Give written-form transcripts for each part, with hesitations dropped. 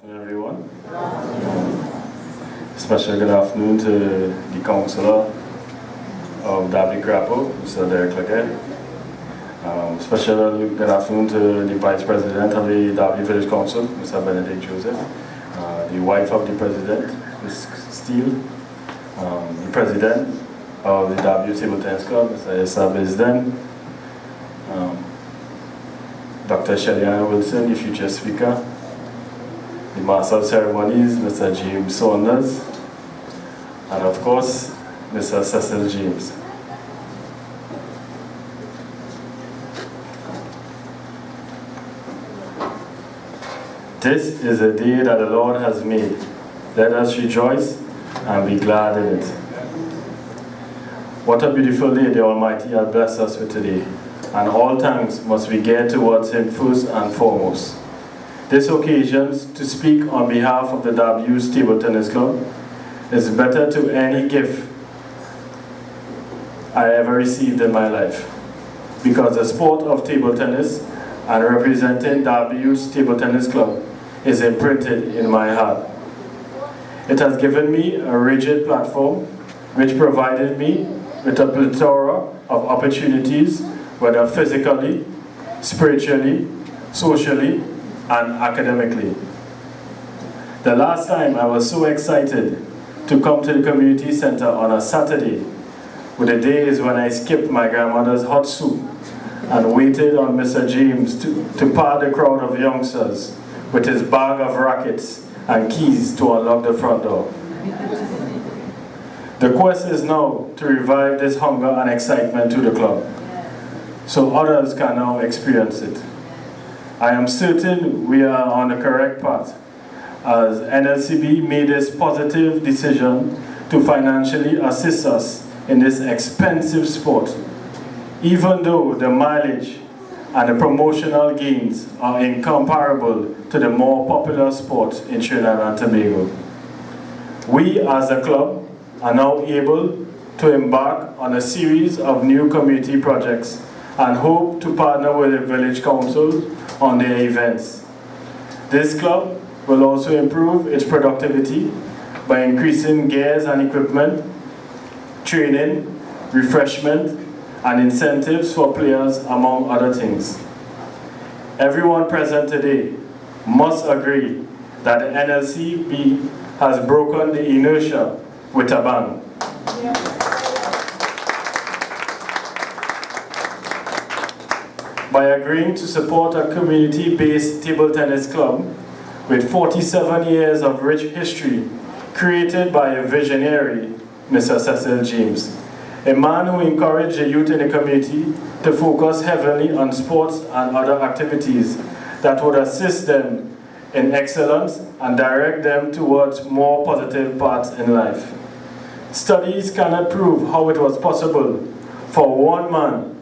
Everyone. Special good afternoon to the Councillor of Derby Grapple, Mr. Derek Leggett. Special good afternoon to the Vice President of the Derby Village Council, Mr. Benedict Joseph, the wife of the President, Ms. Steele, the President of the Derby Table Tennis Club, Mr. Issa Bizden, Dr. Sherdon Wilson, the future speaker, the Master of Ceremonies, Mr. James Saunders, and of course, Mr. Cecil James. This is a day that the Lord has made. Let us rejoice and be glad in it. What a beautiful day the Almighty has blessed us with today, and all thanks must be geared towards Him first and foremost. This occasion to speak on behalf of the Derby Table Tennis Club is better to any gift I ever received in my life, because the sport of table tennis and representing Derby Table Tennis Club is imprinted in my heart. It has given me a rigid platform which provided me with a plethora of opportunities, whether physically, spiritually, socially, and academically. The last time I was so excited to come to the community center on a Saturday were the days when I skipped my grandmother's hot soup and waited on Mr. James to part the crowd of youngsters with his bag of rackets and keys to unlock the front door. The quest is now to revive this hunger and excitement to the club, so others can now experience it. I am certain we are on the correct path, as NLCB made this positive decision to financially assist us in this expensive sport, even though the mileage and the promotional gains are incomparable to the more popular sport in Trinidad and Tobago. We as a club are now able to embark on a series of new community projects and hope to partner with the Village Council on their events. This club will also improve its productivity by increasing gears and equipment, training, refreshment, and incentives for players, among other things. Everyone present today must agree that the NLCB has broken the inertia with a bang. By agreeing to support a community-based table tennis club with 47 years of rich history, created by a visionary, Mr. Cecil James, a man who encouraged the youth in the community to focus heavily on sports and other activities that would assist them in excellence and direct them towards more positive paths in life. Studies cannot prove how it was possible for one man,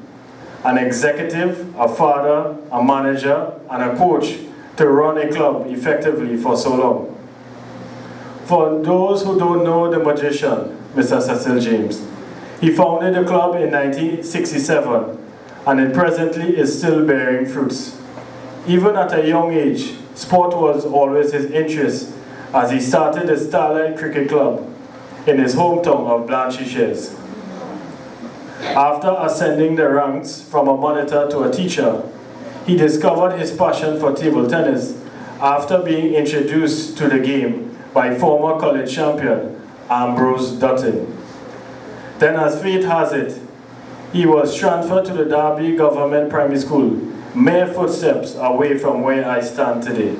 an executive, a father, a manager, and a coach to run a club effectively for so long. For those who don't know the magician, Mr. Cecil James, he founded the club in 1967, and it presently is still bearing fruits. Even at a young age, sport was always his interest, as he started the Starlight Cricket Club in his hometown of Blanchisseuse. After ascending the ranks from a monitor to a teacher, he discovered his passion for table tennis after being introduced to the game by former college champion Ambrose Dutton. Then, as fate has it, he was transferred to the Derby Government Primary School, mere footsteps away from where I stand today.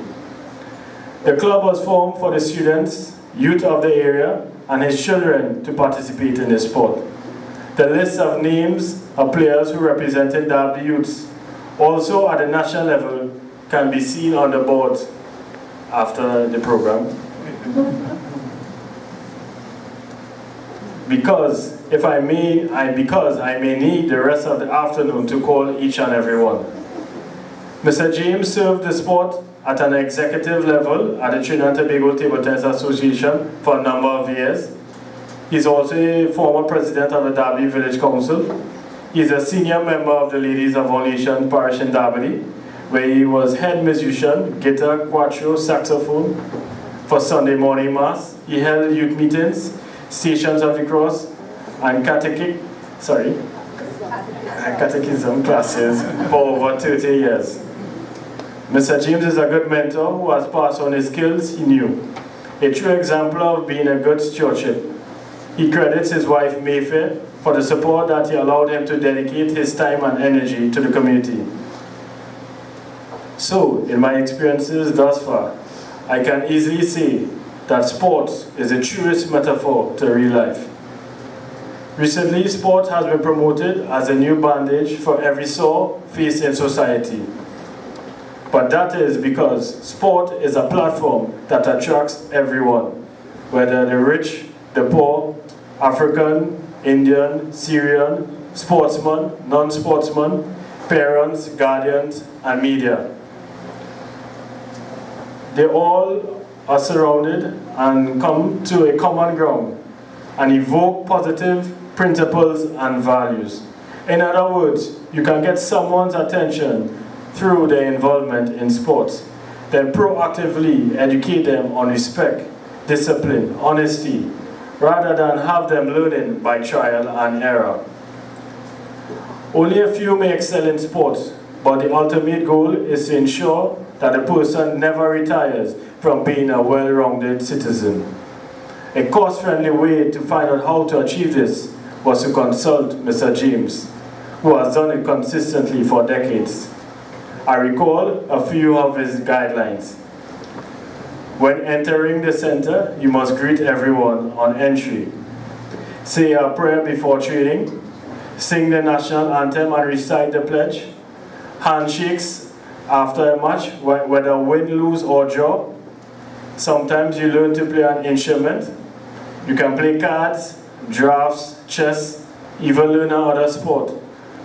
The club was formed for the students, youth of the area, and his children to participate in the sport. The list of names of players who represented Derby youths, also at the national level, can be seen on the board after the program. Because I may need the rest of the afternoon to call each and every one. Mr. James served the sport at an executive level at the Trinidad and Tobago Table Tennis Association for a number of years. He's also a former president of the Derby Village Council. He's a senior member of the Ladies of All Nation Parish in Derby, where he was head musician, guitar, quattro, saxophone for Sunday morning mass. He held youth meetings, Stations of the Cross, and catechism classes for over 30 years. Mr. James is a good mentor who has passed on his skills he knew. A true example of being a good stewardship. He credits his wife Mayfair for the support that he allowed him to dedicate his time and energy to the community. So, in my experiences thus far, I can easily say that sports is the truest metaphor to real life. Recently, sport has been promoted as a new bandage for every sore faced in society. But that is because sport is a platform that attracts everyone, whether the rich, the poor, African, Indian, Syrian, sportsman, non-sportsman, parents, guardians, and media. They all are surrounded and come to a common ground and evoke positive principles and values. In other words, you can get someone's attention through their involvement in sports, then proactively educate them on respect, discipline, honesty, rather than have them learning by trial and error. Only a few may excel in sports, but the ultimate goal is to ensure that a person never retires from being a well-rounded citizen. A cost-friendly way to find out how to achieve this was to consult Mr. James, who has done it consistently for decades. I recall a few of his guidelines. When entering the center, you must greet everyone on entry. Say a prayer before training, sing the national anthem and recite the pledge, handshakes after a match, whether win, lose, or draw. Sometimes you learn to play an instrument. You can play cards, drafts, chess, even learn another sport.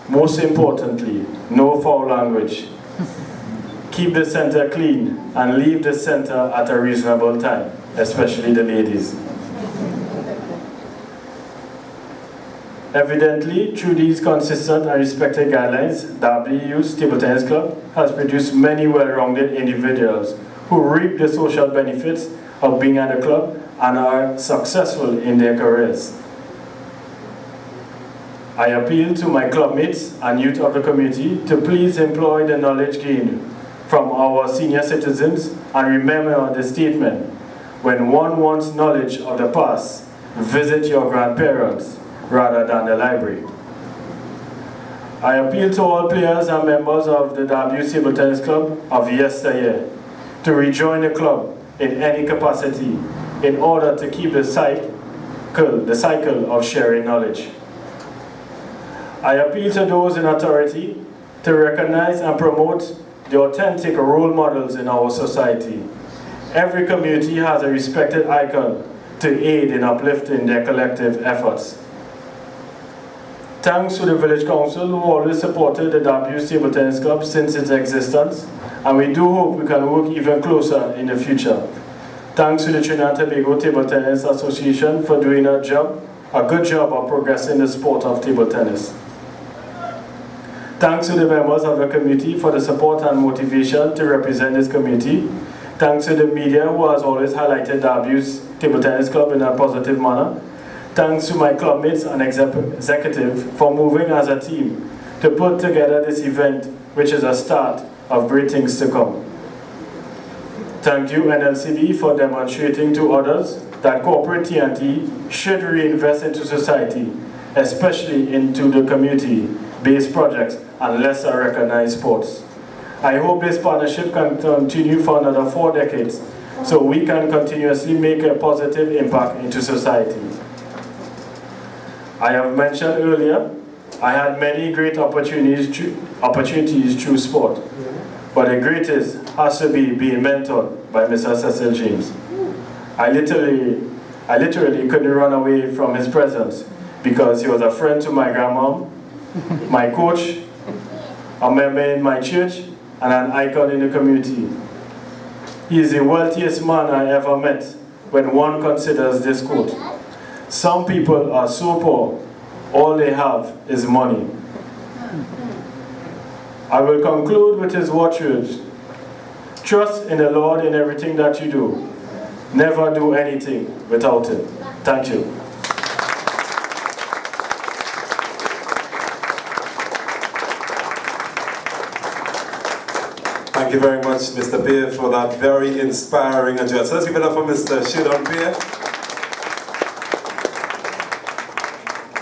Most importantly, no foul language. Keep the center clean and leave the center at a reasonable time, especially the ladies. Evidently, through these consistent and respected guidelines, WU's Table Tennis Club has produced many well-rounded individuals who reap the social benefits of being at the club and are successful in their careers. I appeal to my clubmates and youth of the community to please employ the knowledge gained from our senior citizens and remember the statement, when one wants knowledge of the past, visit your grandparents rather than the library. I appeal to all players and members of the W Table Tennis Club of yesteryear to rejoin the club in any capacity in order to keep the cycle of sharing knowledge. I appeal to those in authority to recognize and promote the authentic role models in our society. Every community has a respected icon to aid in uplifting their collective efforts. Thanks to the Village Council who always supported the W Table Tennis Club since its existence, and we do hope we can work even closer in the future. Thanks to the Trinidad and Tobago Table Tennis Association for doing a good job of progressing the sport of table tennis. Thanks to the members of the community for the support and motivation to represent this community. Thanks to the media who has always highlighted W's Table Tennis Club in a positive manner. Thanks to my clubmates and executive for moving as a team to put together this event, which is a start of great things to come. Thank you, NLCB, for demonstrating to others that corporate TNT should reinvest into society, especially into the community-based projects and lesser recognized sports. I hope this partnership can continue for another 4 decades so we can continuously make a positive impact into society. I have mentioned earlier, I had many great opportunities through sport, but the greatest has to be being mentored by Mr. Cecil James. I literally couldn't run away from his presence because he was a friend to my grandmom, my coach, a member in my church, and an icon in the community. He is the wealthiest man I ever met when one considers this quote. Some people are so poor, all they have is money. I will conclude with his watchwords. Trust in the Lord in everything that you do. Never do anything without him. Thank you. Thank you very much, Mr. Beer, for that very inspiring address. Let's give it up for Mr. Sherdon Beer.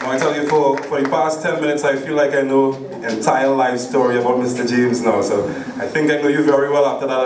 Now I tell you, for the past 10 minutes, I feel like I know the entire life story about Mr. James now. So I think I know you very well after that.